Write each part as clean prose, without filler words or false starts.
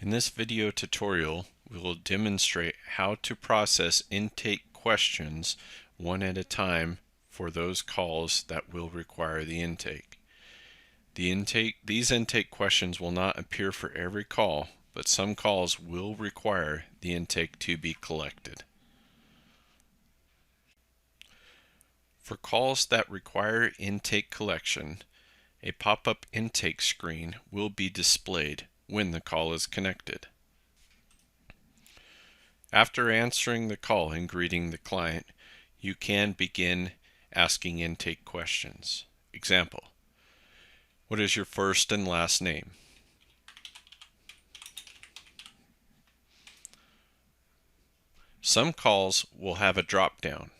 In this video tutorial, we will demonstrate how to process intake questions one at a time for those calls that will require the intake. These intake questions will not appear for every call, but some calls will require the intake to be collected. For calls that require intake collection, a pop-up intake screen will be displayed when the call is connected. After answering the call and greeting the client, you can begin asking intake questions. Example: what is your first and last name? Some calls will have a drop-down.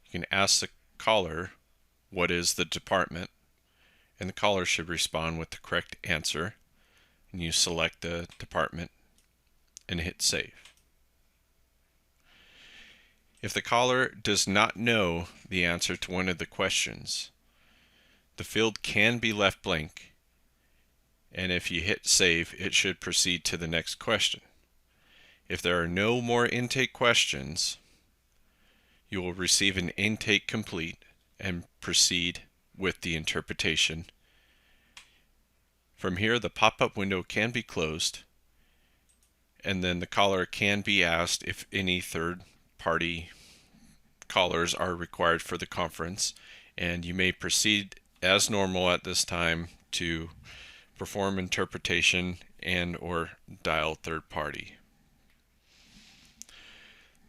You can ask the caller, what is the department? And the caller should respond with the correct answer. And you select the department and hit save. If the caller does not know the answer to one of the questions, the field can be left blank, and if you hit save, it should proceed to the next question. If there are no more intake questions, you will receive an intake complete and proceed with the interpretation. From here, the pop-up window can be closed, and then the caller can be asked if any third-party callers are required for the conference, and you may proceed as normal at this time to perform interpretation and or dial third party.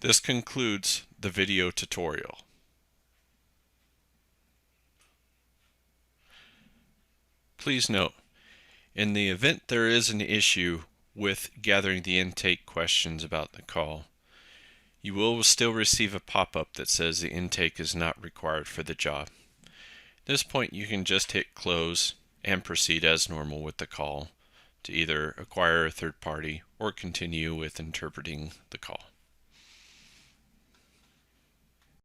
This concludes the video tutorial. Please note, in the event there is an issue with gathering the intake questions about the call, you will still receive a pop-up that says the intake is not required for the job. At this point, you can just hit close and proceed as normal with the call to either acquire a third party or continue with interpreting the call.